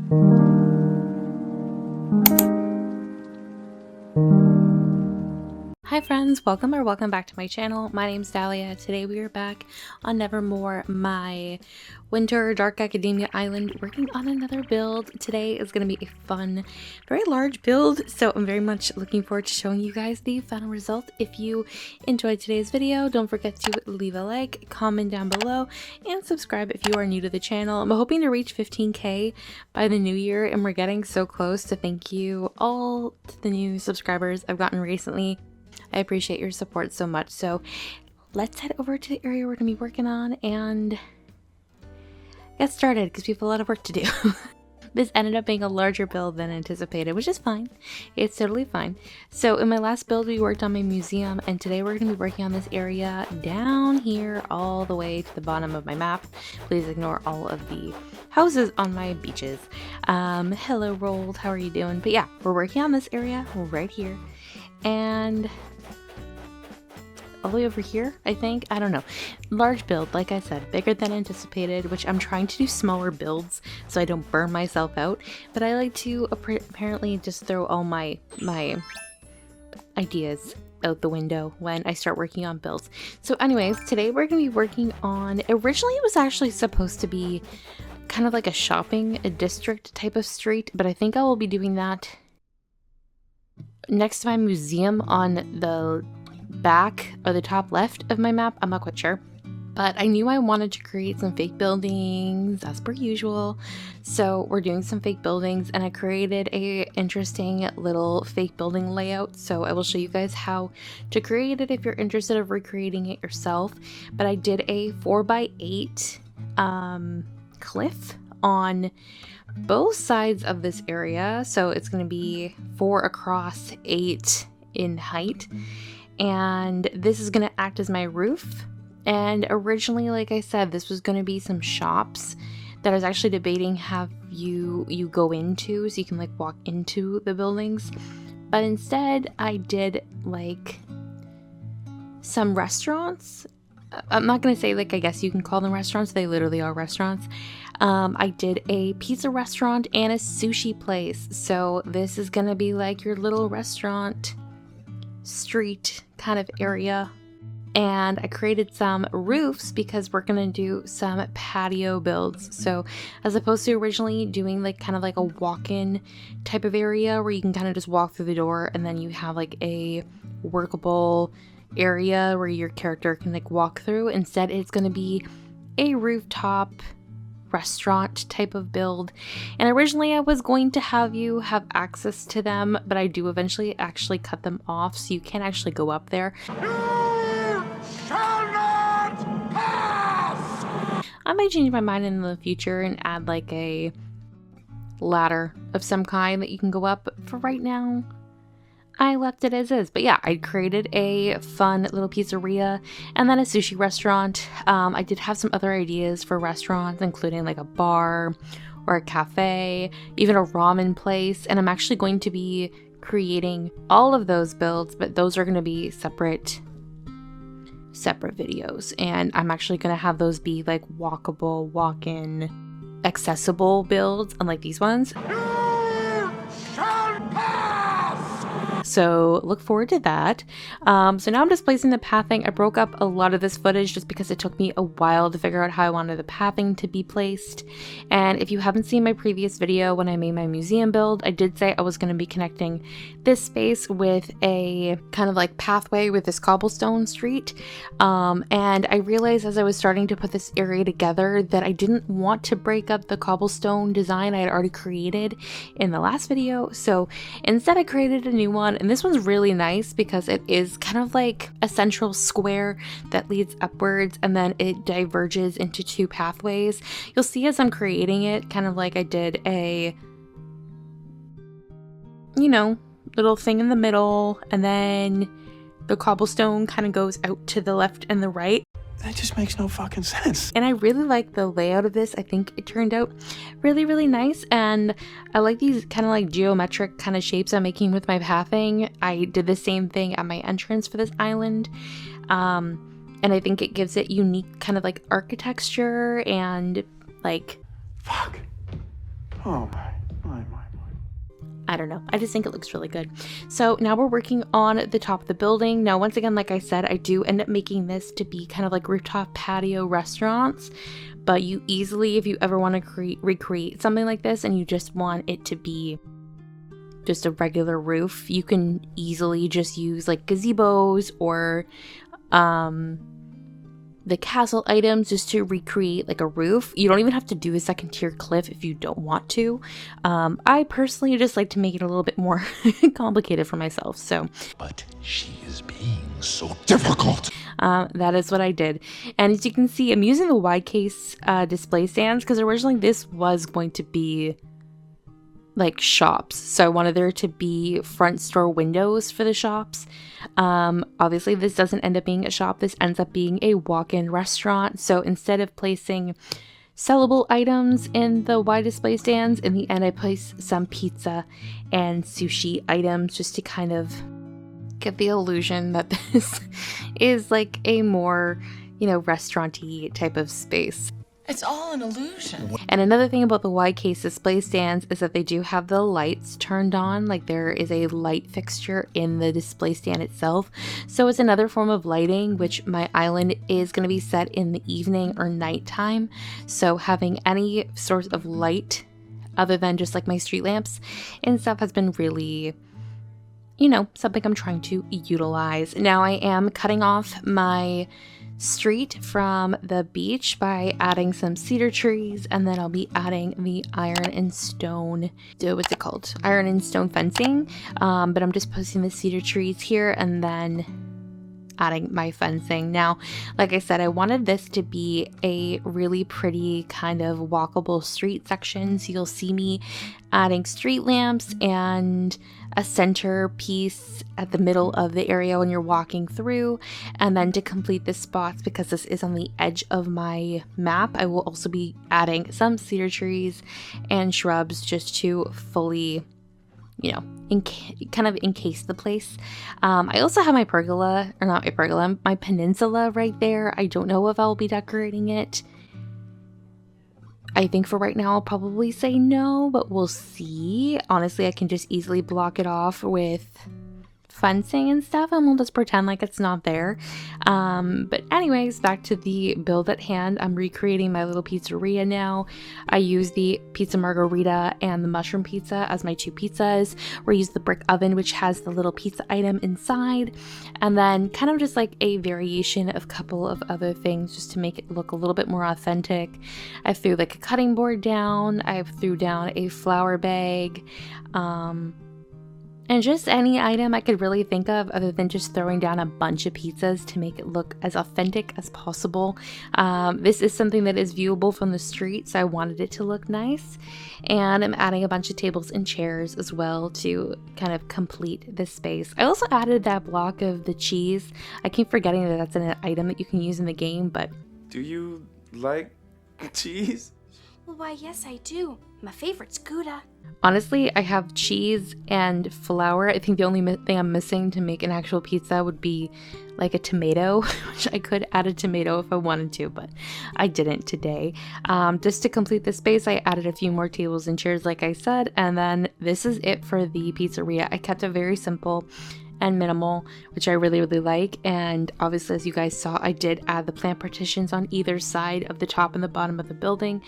Hi friends, welcome back to my channel. My name's Dahlia. Today we are back on Nevermore, my winter dark academia island, working on another build. Today is going to be a fun, very large build, so I'm very much looking forward to showing you guys the final result. If you enjoyed today's video, don't forget to leave a like, comment down below, and subscribe if you are new to the channel. I'm hoping to reach 15k by the new year, and we're getting so close. To thank you all to the new subscribers I've gotten recently. I appreciate your support so much. So let's head over to the area we're going to be working on and get started because we have a lot of work to do. This ended up being a larger build than anticipated, which is fine. It's totally fine. So in my last build, we worked on my museum, and today we're going to be working on this area down here all the way to the bottom of my map. Please ignore all of the houses on my beaches. Hello, Rolled. How are you doing? But yeah, we're working on this area right here. And all the way over here, I think. I don't know. Large build, like I said, bigger than anticipated, which I'm trying to do smaller builds so I don't burn myself out. But I like to apparently just throw all my ideas out the window when I start working on builds. So anyways, today we're going to be working on, originally it was actually supposed to be kind of like a shopping district type of street, but I think I will be doing that next to my museum on the back or the top left of my map. I'm not quite sure, but I knew I wanted to create some fake buildings as per usual, so we're doing some fake buildings, and I created a interesting little fake building layout, so I will show you guys how to create it if you're interested in recreating it yourself. But I did a 4x8 cliff on both sides of this area, so it's going to be 4 across, 8 in height, and this is going to act as my roof. And originally, like I said, this was going to be some shops that I was actually debating have you go into, so you can like walk into the buildings, but instead I did like some restaurants. I'm not going to say, like, I guess you can call them restaurants, they literally are restaurants. I did a pizza restaurant and a sushi place, so this is going to be like your little restaurant street kind of area. And I created some roofs because we're going to do some patio builds. So as opposed to originally doing like kind of like a walk-in type of area where you can kind of just walk through the door and then you have like a workable area where your character can like walk through, instead it's going to be a rooftop restaurant type of build. And originally I was going to have you have access to them, but I do eventually actually cut them off so you can't actually go up there. You shall not pass! I might change my mind in the future and add like a ladder of some kind that you can go up, but for right now I left it as is. But yeah, I created a fun little pizzeria and then a sushi restaurant. I did have some other ideas for restaurants, including like a bar or a cafe, even a ramen place. And I'm actually going to be creating all of those builds, but those are going to be separate videos. And I'm actually going to have those be like walkable, walk-in, accessible builds, unlike these ones. So look forward to that. So now I'm just placing the pathing. I broke up a lot of this footage just because it took me a while to figure out how I wanted the pathing to be placed. And if you haven't seen my previous video when I made my museum build, I did say I was going to be connecting this space with a kind of like pathway with this cobblestone street. And I realized as I was starting to put this area together that I didn't want to break up the cobblestone design I had already created in the last video. So instead I created a new one. And this one's really nice because it is kind of like a central square that leads upwards and then it diverges into 2 pathways. You'll see as I'm creating it, kind of like I did a, you know, little thing in the middle, and then the cobblestone kind of goes out to the left and the right. That just makes no fucking sense. And I really like the layout of this. I think it turned out really, really nice. And I like these kind of like geometric kind of shapes I'm making with my pathing. I did the same thing at my entrance for this island. And I think it gives it unique kind of like architecture and like... Fuck. Oh my. I don't know. I just think it looks really good. So now we're working on the top of the building. Now, once again, like I said, I do end up making this to be kind of like rooftop patio restaurants. But you easily, if you ever want to recreate something like this and you just want it to be just a regular roof, you can easily just use like gazebos or the castle items just to recreate like a roof. You don't even have to do a second tier cliff if you don't want to. I personally just like to make it a little bit more complicated for myself. So, but she is being so difficult. That is what I did. And as you can see, I'm using the wide case display stands because originally this was going to be like shops. So I wanted there to be front store windows for the shops. Obviously this doesn't end up being a shop. This ends up being a walk-in restaurant. So instead of placing sellable items in the wide display stands, in the end I placed some pizza and sushi items just to kind of get the illusion that this is like a more, you know, restaurant-y type of space. It's all an illusion. And another thing about the wide case display stands is that they do have the lights turned on. Like there is a light fixture in the display stand itself. So it's another form of lighting, which my island is going to be set in the evening or nighttime. So having any source of light other than just like my street lamps and stuff has been really, you know, something I'm trying to utilize. Now I am cutting off my street from the beach by adding some cedar trees, and then I'll be adding the iron and stone, what's it called? Iron and stone fencing. But I'm just posting the cedar trees here and then adding my fencing. Now, like I said, I wanted this to be a really pretty kind of walkable street section. So you'll see me adding street lamps and a center piece at the middle of the area when you're walking through. And then to complete the spots, because this is on the edge of my map, I will also be adding some cedar trees and shrubs just to fully, you know, kind of encase the place. I also have my pergola, or not my pergola, my peninsula right there. I don't know if I'll be decorating it. I think for right now I'll probably say no, but we'll see. Honestly, I can just easily block it off with fencing and stuff, and we'll just pretend like it's not there. But anyways, back to the build at hand. I'm recreating my little pizzeria now. I use the pizza margarita and the mushroom pizza as my two pizzas. We use the brick oven, which has the little pizza item inside, and then kind of just like a variation of a couple of other things just to make it look a little bit more authentic. I threw like a cutting board down. I threw down a flour bag, and just any item I could really think of other than just throwing down a bunch of pizzas to make it look as authentic as possible. This is something that is viewable from the street, so I wanted it to look nice. And I'm adding a bunch of tables and chairs as well to kind of complete this space. I also added that block of the cheese. I keep forgetting that that's an item that you can use in the game, but... Do you like cheese? Well, why, yes, I do. My favorite's Gouda. Honestly, I have cheese and flour. I think the only thing I'm missing to make an actual pizza would be like a tomato, which I could add a tomato if I wanted to, but I didn't today. Just to complete the space, I added a few more tables and chairs, like I said, and then this is it for the pizzeria. I kept it very simple and minimal, which I really, really like. And obviously, as you guys saw, I did add the plant partitions on either side of the top and the bottom of the building,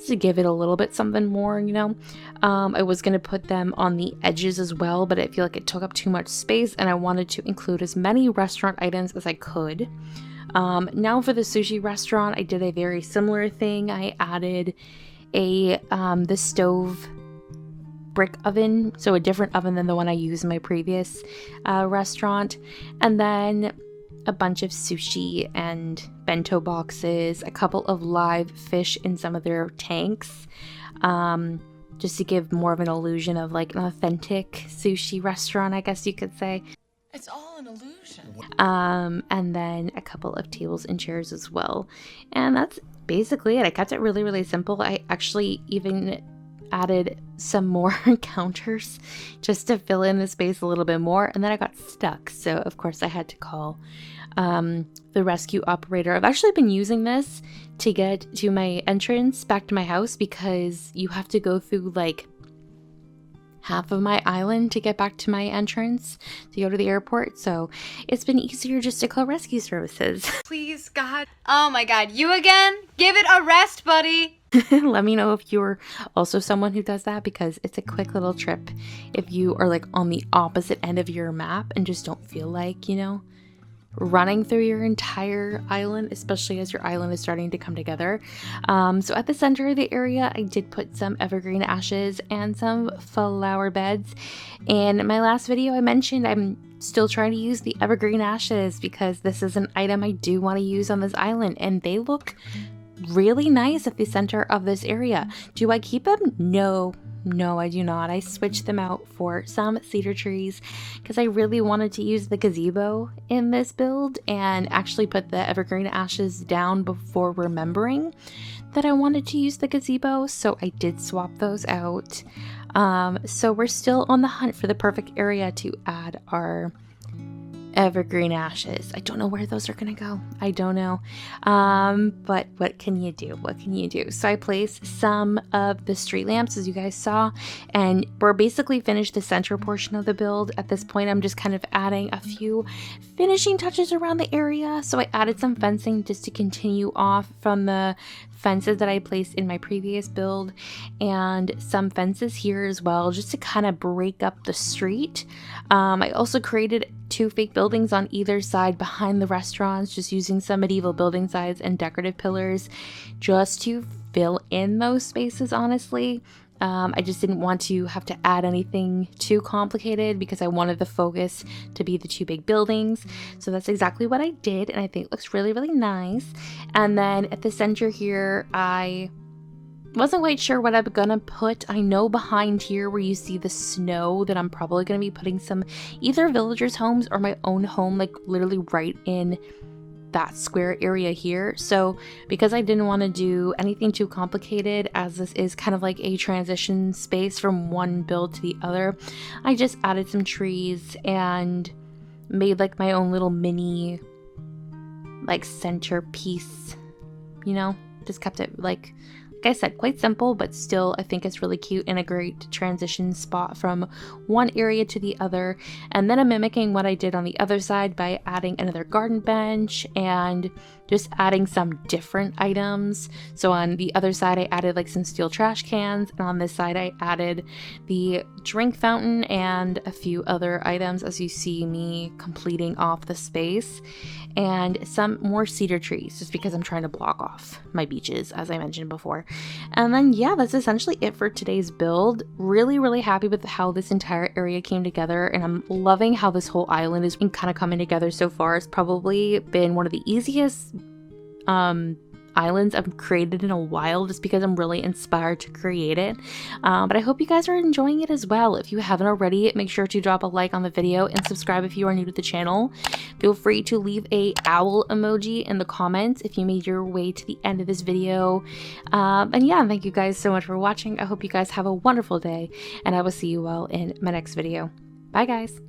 to give it a little bit something more, you know. I was going to put them on the edges as well, but I feel like it took up too much space, and I wanted to include as many restaurant items as I could. Now for the sushi restaurant, I did a very similar thing. I added the stove brick oven, so a different oven than the one I used in my previous restaurant, and then a bunch of sushi and bento boxes, a couple of live fish in some of their tanks, just to give more of an illusion of like an authentic sushi restaurant, I guess you could say. It's all an illusion. And then a couple of tables and chairs as well. And that's basically it. I kept it really, really simple. I actually even added some more counters just to fill in the space a little bit more, and then I got stuck. So of course I had to call the rescue operator. I've actually been using this to get to my entrance back to my house because you have to go through like half of my island to get back to my entrance to go to the airport. So it's been easier just to call rescue services. Please, God. Oh my God, you again? Give it a rest, buddy. Let me know if you're also someone who does that, because it's a quick little trip if you are like on the opposite end of your map and just don't feel like, you know, running through your entire island, especially as your island is starting to come together. So at the center of the area, I did put some evergreen ashes and some flower beds. In my last video, I mentioned I'm still trying to use the evergreen ashes because this is an item I do want to use on this island, and they look really nice at the center of this area. Do I keep them? No, I do not. I switched them out for some cedar trees because I really wanted to use the gazebo in this build, and actually put the evergreen ashes down before remembering that I wanted to use the gazebo. So I did swap those out. So we're still on the hunt for the perfect area to add our evergreen ashes. I don't know where those are gonna go. I don't know. But what can you do? What can you do? So I placed some of the street lamps, as you guys saw, and we're basically finished the center portion of the build. At this point, I'm just kind of adding a few finishing touches around the area. So I added some fencing just to continue off from the fences that I placed in my previous build, and some fences here as well, just to kind of break up the street. I also created 2 fake buildings on either side behind the restaurants, just using some medieval building sides and decorative pillars just to fill in those spaces, honestly. I just didn't want to have to add anything too complicated because I wanted the focus to be the 2 big buildings. So that's exactly what I did, and I think it looks really, really nice. And then at the center here, I wasn't quite sure what I'm gonna put. I know behind here where you see the snow that I'm probably gonna be putting some either villagers' homes or my own home, like literally right in that square area here. So because I didn't want to do anything too complicated, as this is kind of like a transition space from one build to the other, I just added some trees and made like my own little mini like centerpiece, you know, just kept it like I said, quite simple, but still I think it's really cute and a great transition spot from one area to the other. And then I'm mimicking what I did on the other side by adding another garden bench and just adding some different items. So on the other side, I added like some steel trash cans, and on this side, I added the drink fountain and a few other items as you see me completing off the space, and some more cedar trees just because I'm trying to block off my beaches, as I mentioned before. And then yeah, that's essentially it for today's build. Really, really happy with how this entire area came together, and I'm loving how this whole island is kind of coming together so far. It's probably been one of the easiest islands I've created in a while, just because I'm really inspired to create it. But I hope you guys are enjoying it as well. If you haven't already, make sure to drop a like on the video and subscribe if you are new to the channel. Feel free to leave a owl emoji in the comments if you made your way to the end of this video. And yeah, thank you guys so much for watching. I hope you guys have a wonderful day, and I will see you all in my next video. Bye guys.